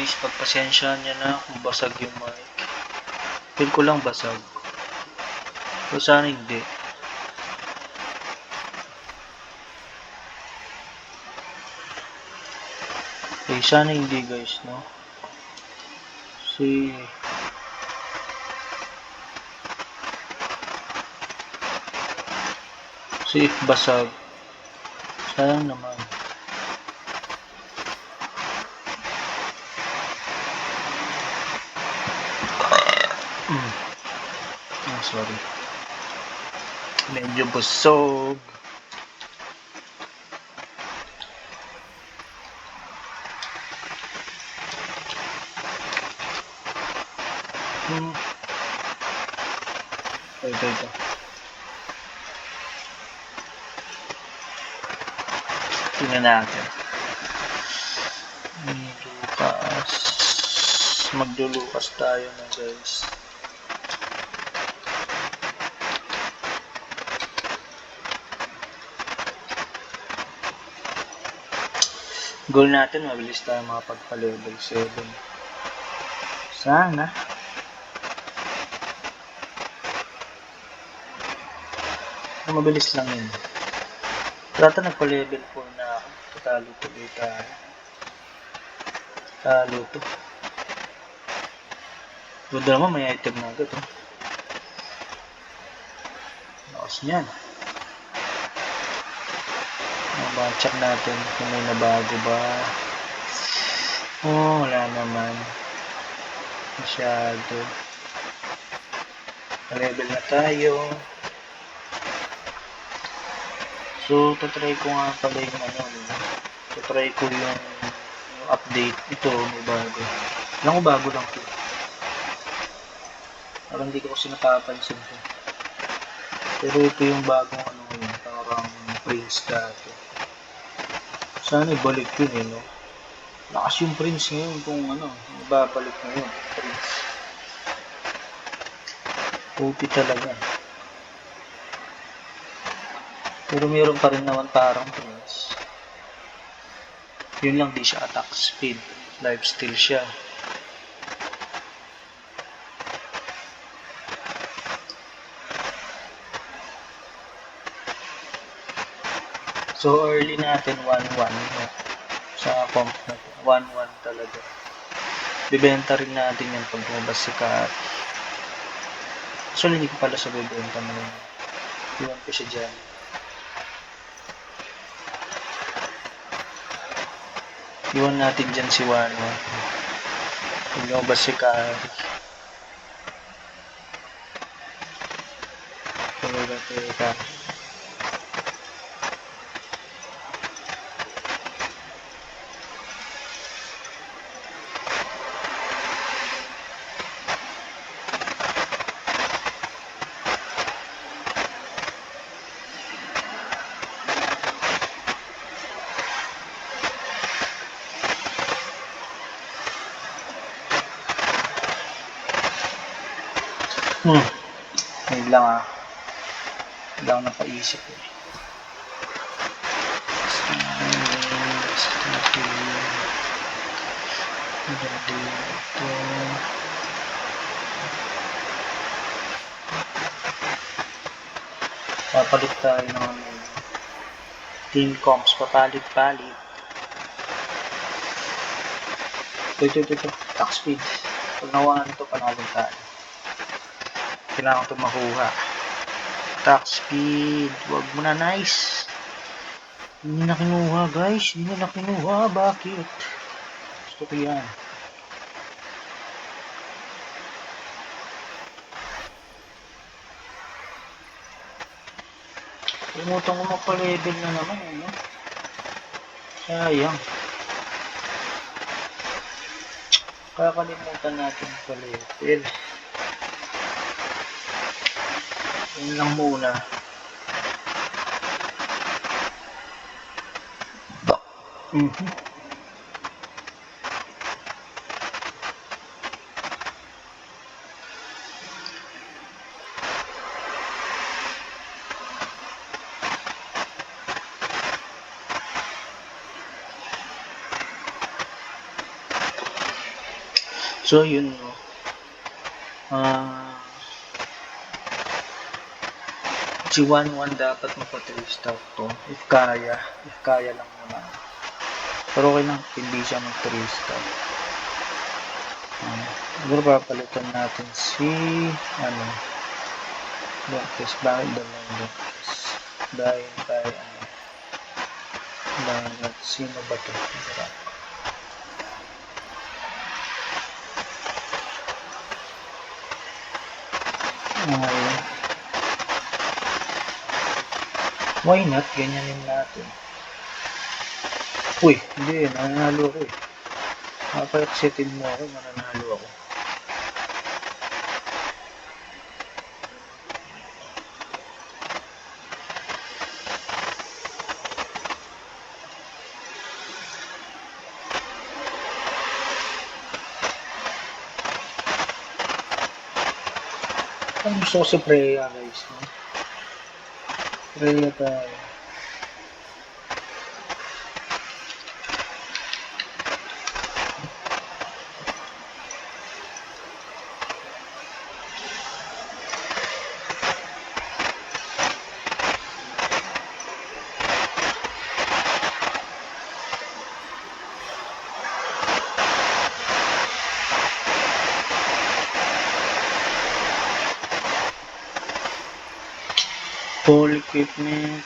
guys, pagpasensyahan niya na kung basag yung mic. Feel ko lang basag. So sana hindi. Okay, sana hindi guys, no? Si if basag, sayang naman. Sorry. Medyo busog. Ito. Tingnan natin. Maglulukas tayo na guys. Goal natin, mabilis tayo makapagpa-level 7. Sana. Mabilis lang yun. Data nagpa-level 4 na ako. Talo tuloy tayo. Talo to. Good naman, may item na agad. Lakas niyan. Check natin kung may nabago ba. Wala naman. Masyado. Level na tayo. So, tatry ko nga pala yung tatry ko yung update. Ito, may bago. Alam ko bago lang ito. Parang hindi ko kasi napapansin ito. Pero ito yung bagong parang prince dati. Sana ibalik yun no? Lakas yung prince ngayon kung ibabalik ngayon. Prince. OP talaga. Pero mayroon pa rin naman parang prince. Yun lang, di siya attack speed. Lifesteal siya. So early natin 1-1 sa comp na 1-1 talaga. Bibenta rin natin yan pag lumabas si Kat. Actually, hindi ko pala sa bibenta mo yun. Iwan ko siya dyan. Iwan natin dyan si 1-1. Pag lumabas si Kat. Ngayon lang hindi ako napaisip papalit tayo ng team comps, papalit-palit. Ito attack speed. Pag nawahan ito, panalo tayo. Kailangan ito makuha. Attack speed. Wag mo na, nice. Hindi na kinuha guys. Hindi na kinuha. Bakit? Gusto ko yan. Limutan ko magpa-level na naman. Sayang. Kakalimutan natin pa-level. Yun lang muna. So, yun, no. G11 dapat mapa-3-star to. If kaya lang naman. Pero okay lang, hindi siya mag-3-star. Siguro papalitan natin si, Lucas. Bakit dalawang Lucas? Dahil tayo, bakit, sino ba to? Why not? Ganyanin natin. Uy, hindi, nananalo ako eh. Mapa-excited mo ako, mananalo ako. Ang gusto ko si Freya, guys. No? Freya tayo. Full equipment.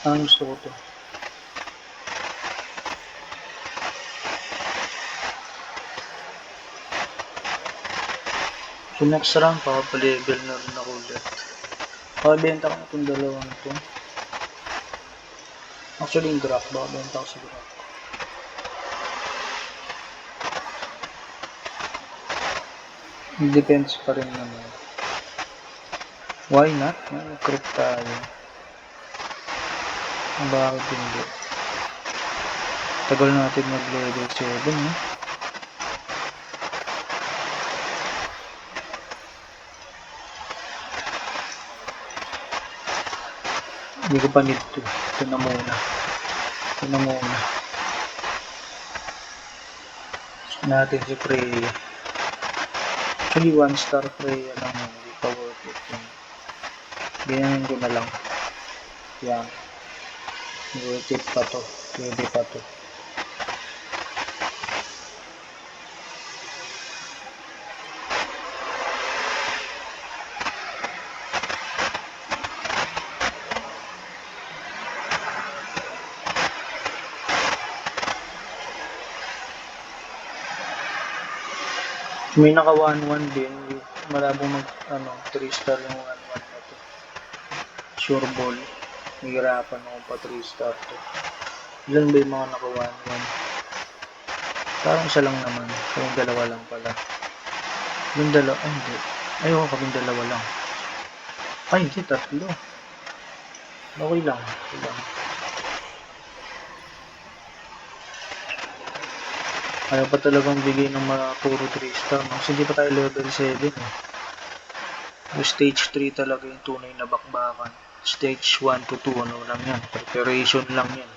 Ang gusto ko to. So next round, papalevel na rin ako ulit. Pakabenta ko itong dalawang ito. Actually, yung graph. Baka ko sa graph. Depends pa rin naman. Why not? Mag-crit tayo. Bakit hindi? Tagal natin mag-level 7, eh. Hindi ko pa need to. Ito na muna. So natin si Freya. Actually, 1-star Freya lang. Hindi pa worth it. Ganyanin ko na lang. Yan. Worth it pa to. Pwede pa to. May naka 1-1 din. Malabong mag 3-star yung 1-1 na to. Sure ball. Hihirapan ako pa 3-star to. Ilan ba yung mga naka 1-1? Parang isa lang naman. Kung dalawa lang pala. Yung dalawa, hindi. Ayoko kaming dalawa lang. Ay, hindi, tatlo. Okay lang. Ayaw pa talagang bigay ng mga puro 3-star. No? Kasi hindi pa tayo level 7. Yung stage 3 talaga yung tunay na bakbakan. Stage 1 to 2, ano lang yan. Preparation lang yan.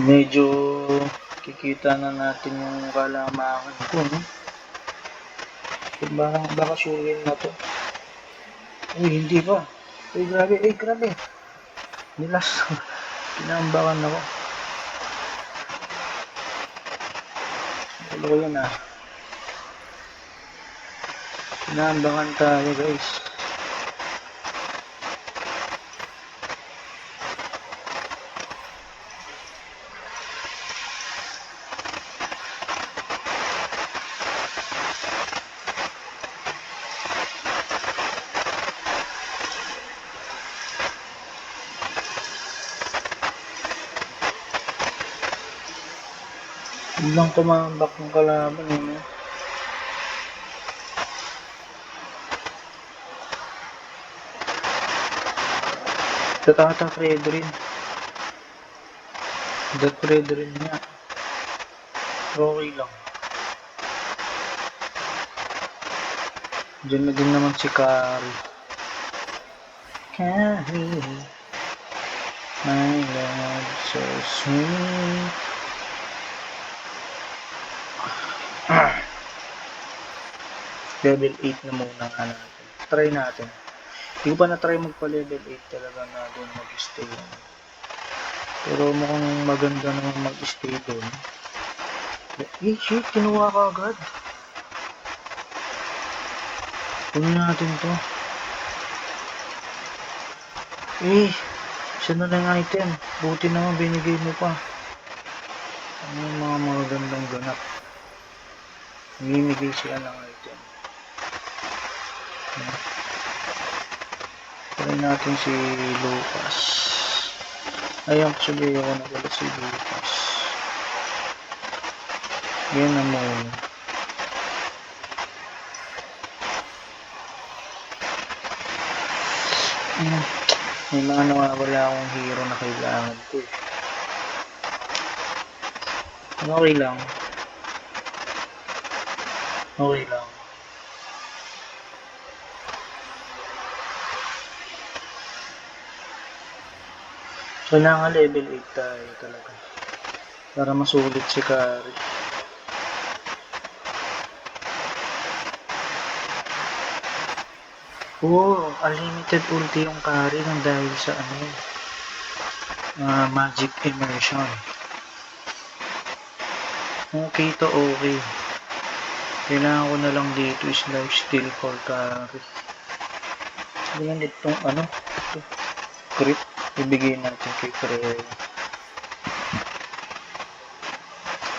Medyo kikita na natin yung kalamangan ko, no? Baka sure na to. Uy, hindi pa. Uy, grabe. Nilas. Kinambakan ako. Wala ko yun, Kinambakan tayo, guys. Biglang tumambak ng kalaban eh, no? Tatata Fredrin. Dat Fredrin niya. Okay lang. Diyan na din naman si Carrie. Carrie, my love so sweet. Level 8 na muna nga natin. Try natin. Hindi ko pa na-try magpa-level 8 talaga na doon mag-stay. Pero mukhang maganda naman mag-stay doon. Eh, shit, kinuha ka agad. Kunin natin to. Eh, isa na lang item. Buti naman binigay mo pa. Ano yung mga magandang ganap? Namimigay siya ng item. Try natin si Lucas. Ayun, sabi ako na pala si Lucas. Yan na muna. May mga nawawala akong hero na kailangan ko eh. Okay lang. Okay lang. Kailangan level 8 tayo talaga. Para masulit si Carrie. Oo, unlimited ulti yung Carrie nang dahil sa magic immersion. Okay to okay. Kailangan ko na lang dito is lifesteal for Carrie. Ganyan itong crit. Ibigay natin kay Freya.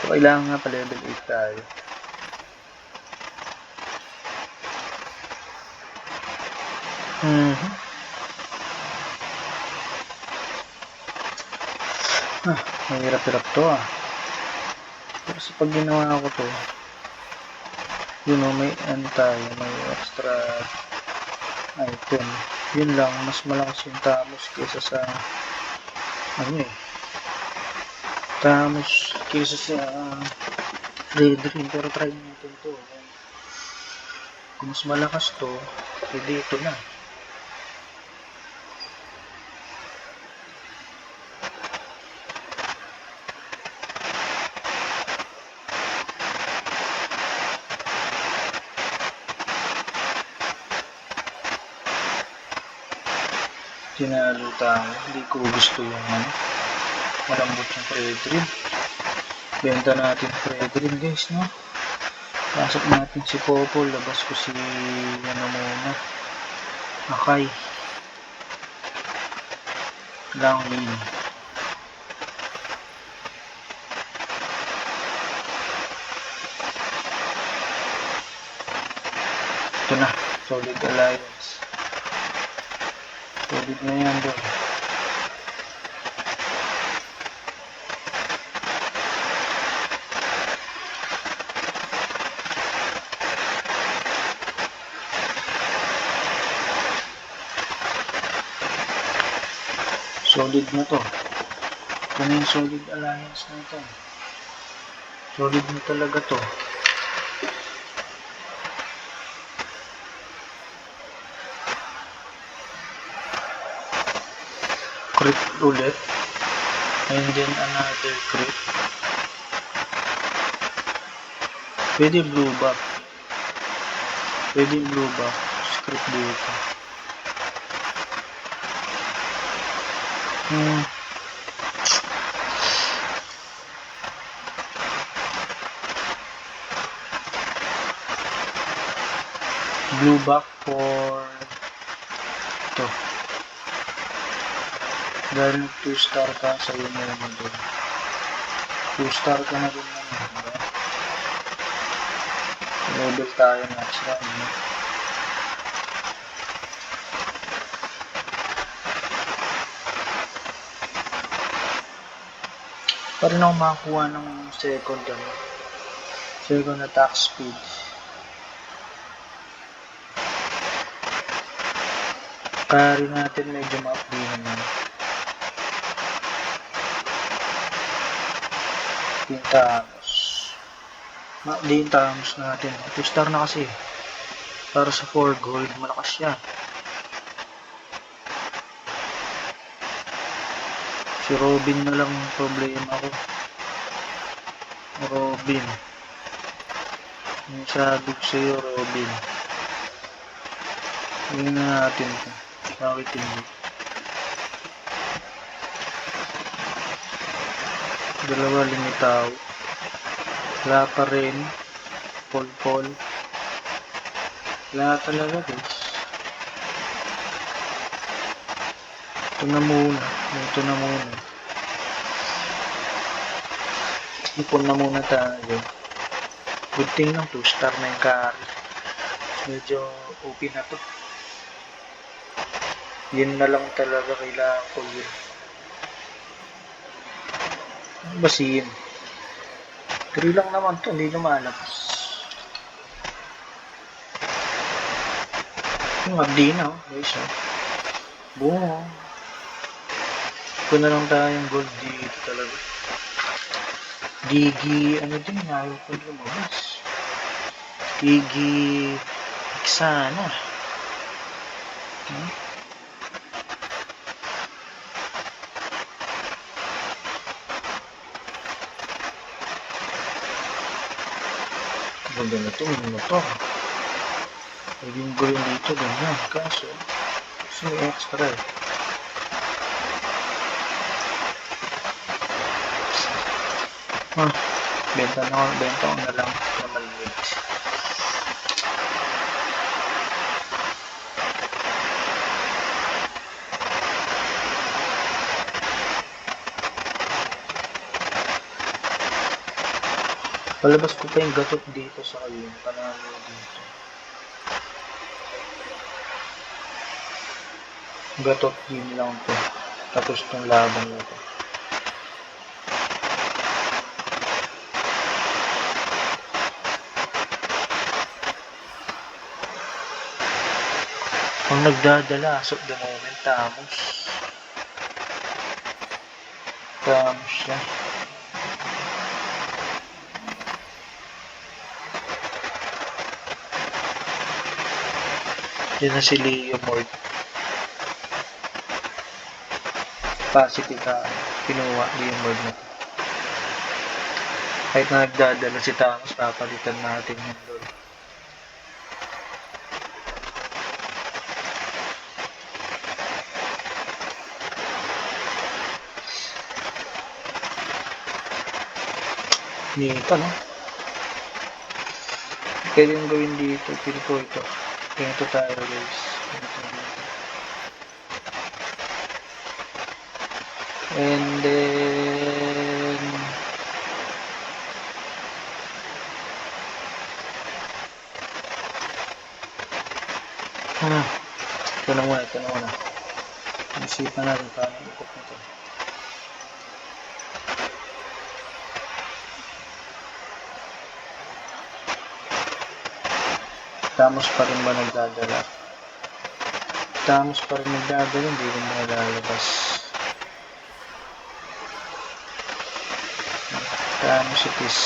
So, kailangan nga pa level 8 tayo. Mahirap-hirap to Pero sa pag ginawa ko to, may tayo, may extra item. Yun lang, mas malakas yung Tamos kaysa sa Tamos kaysa sa Fredrin. Pero try natin to. Kung mas malakas to, dito na. Tinalo tayo. Hindi ko gusto yung malambot yung Fredrin. Benta natin Fredrin guys, no? Pasok natin si Popol. Labas ko si muna. Akay. Langwin. Ito na. Solid Alliance. Solid na yan doon. Solid na to. Ito na yung Solid Alliance na ito. Solid na talaga to. Crit ulit. And then another crit. Pwede blue buff. Pwede blue buff. Script dito. Blue buff for ito. Dahil 2-star ka, sa'yo mo naman doon. 2-star ka na rin naman. Diba? Level tayo next round. pa rin ako makakuha ng second attack speed. Carry natin medyo ma-up naman. Yung Thanos. Ma-up yung Thanos natin. 2 star na kasi. Para sa 4 gold, malakas siya. Si Robin na lang yung problema ko. Robin. Yung sabi ko sa'yo, Robin. Hindi na natin ito. Bakit hindi? Dalawa limitaw. Wala pa rin. Pol. Wala talaga guys. Ito na muna. Ipon na muna tayo. Good thing lang, 2 star na yung carry. Medyo OP na to. Yun na lang talaga kailangan ko yun. Ano ba siya? 3 lang naman to, hindi lumalabas. Yung abdi na, guys. Buo. Ito na lang tayong gold dito talaga. Digi, ano din, ayaw ko lumabas. Digi, Iksana. Ganda na ito, motor. Pwedeng gawin dito, ganyan. Kaso may extra eh. Benta ko na lang na maliit. Palabas ko pa yung gatot dito sa kayo. Panalo dito. Gatot din lang to. Tapos itong laban nito. Ang nagdadala, so the moment, Thanos siya. Yan na si Leo Mord. Positive na pinuha Leo Mord na to. Kahit na nagdadala si Thanos, papalitan natin yung lol. Dito, no? Pwede yung gawin dito. Pili ko ito. Ganito tayo, guys. And then ito na muna. Isipan natin paano ikot nito. Thanos pa rin ba nagdadala? Hindi rin mo lalabas. Thanos it is.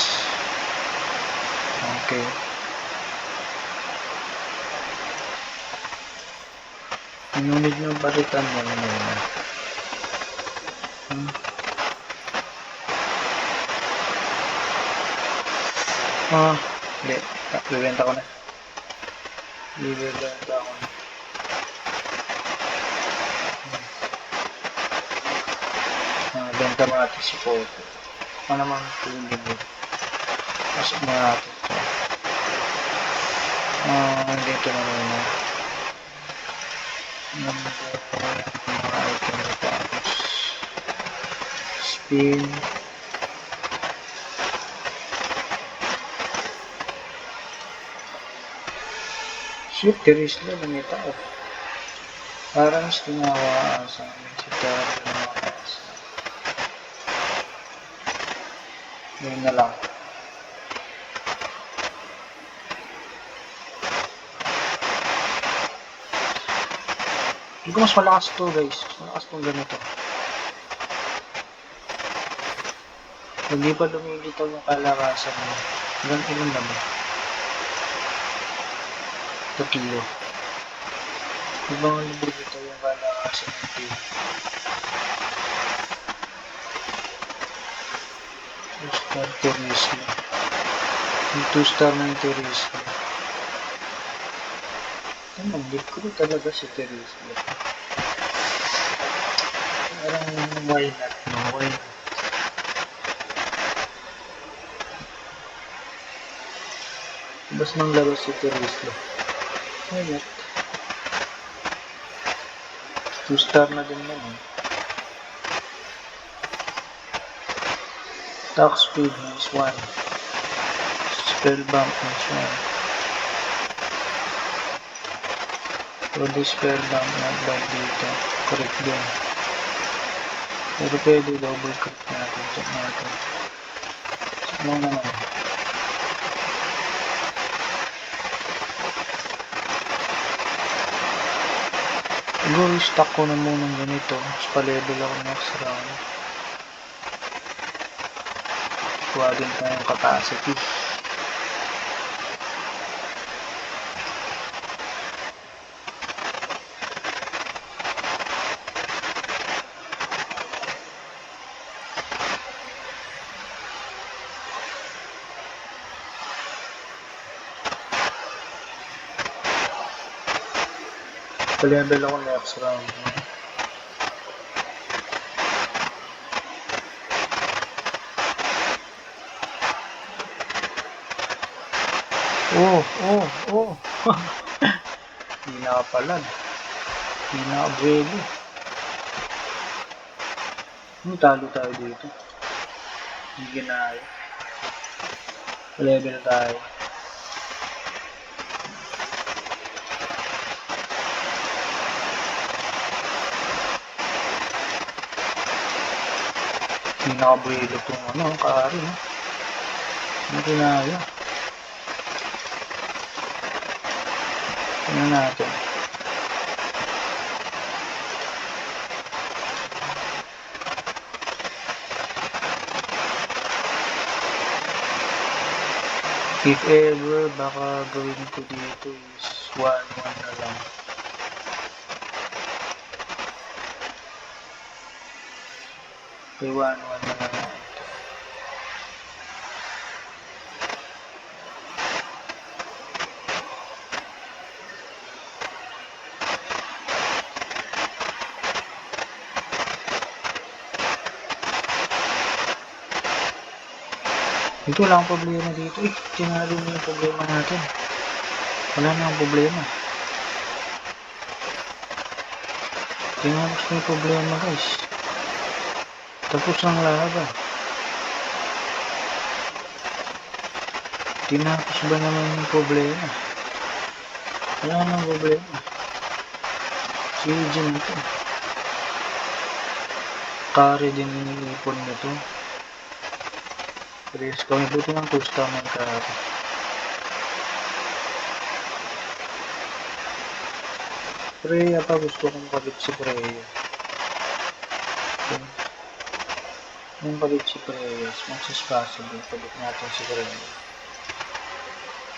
Okay. Ngunit nyo balikan mo na muna. Hindi. Bibenta ko na. Benta mo natin si Poco. Ano naman ito? Pasok mo natin ito. Dito na muna. Mga item na tapos. Spin. Shoot, there is no lumita off. Parang mas ginawa sa amin si Taro na makasa. Ngayon na lang. Hindi ko mas malakas to guys. Malakas tong ganito. Hindi pa lumilitaw yung kalakasan mo. Hanggang ilan na ba? 2 kilo. Ibang lumilitaw yung kalakasan mo. 2-star Turismo. Yung 2-star na yung Turismo. Mag-give ko talaga si Turismo. Parang why not, no? Why not? Labas ng labas si Turismo. Why not? 2-star na din naman. Attack speed is 1. Spell bump is 1. Pwede spell bump na bag dito. Correct din. Pero pwede double click natin. Check natin. Ano naman? Siguro stock ko na muna ganito. Mas pa-level ako next round. Kuha din tayong capacity. Pa-level ako next round. Oh. Hindi nakapalag. Hindi naka-brelo. Talo tayo dito. Hindi ginaya. Pa-level tayo. Hindi naka-brelo itong kari. Hindi ginaya. Tingnan natin. If ever, baka gawin ko dito is 1-1 na lang. Okay, 1-1 na lang. Ito wala akong problema dito. Tinalo na yung problema natin. Wala na akong problema. Tinapos na yung problema guys. Tapos ang laban. Tinapos ba naman yung problema? Wala nang problema. Si Eugene ito. Kari din iniipon nito. Press ko. May buti ng 2-star ng kari. Freya pa. Gusto kong palit si Freya. Yung palit si Freya. As much as possible. Palit natin si Freya.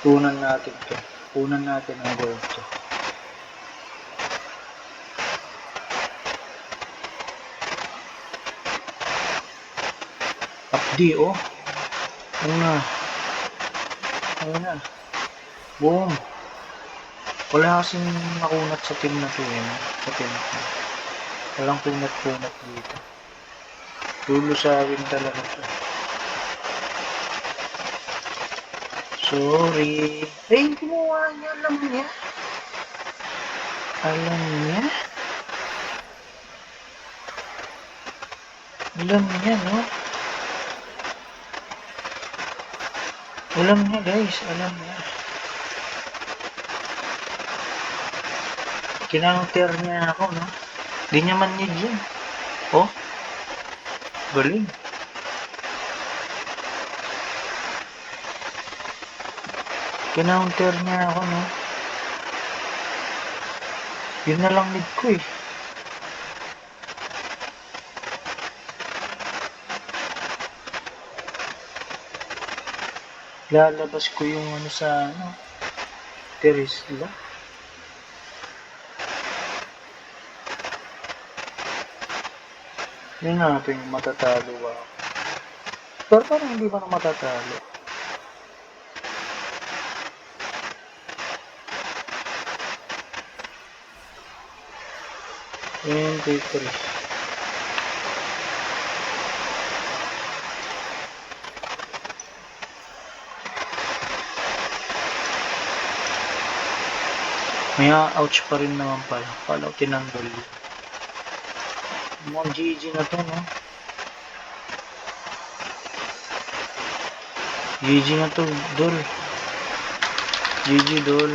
Punan natin to. Punan natin ang gold to. Updi oh. Ayun na. Boom. Wala kasing nakunat sa team na to Sa team na to. Walang punat-punat dito. Lulusawin talaga to. Sorry. Gumawa niya. Alam niya. Alam niya, no? Alam niya, guys. Alam niya. Kinounter niya ako, no? Di niya man need yun. Oh. Galing. Kinounter niya ako, no? Yun na lang need ko eh. Lalabas ko yung ano sa ano. Teresla. Yun natin yung matatalo ako. Pero parang hindi ba na matatalo? Yun yung Tetris. May ouch pa rin naman pala. Pala tinanggal. Mukhang GG na to, no? GG na to, Dol. GG, Dol.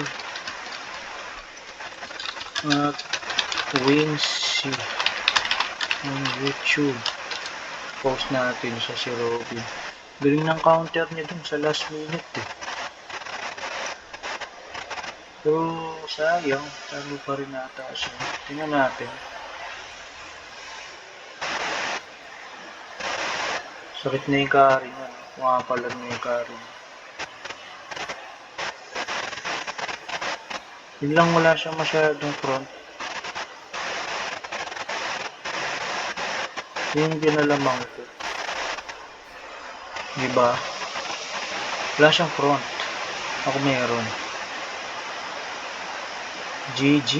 At Wincy on YouTube. Post natin sa si Robin. Galing ng counter niya dun sa last minute eh. So, sayang. Talo pa rin nata siya. Tingnan natin. Sakit na yung carry niya. Pumapalag na yung carry niya. Yun lang, wala siya masyadong front. Yun yung ginalamang ko. Diba? Wala siyang front. Ako meron. GG.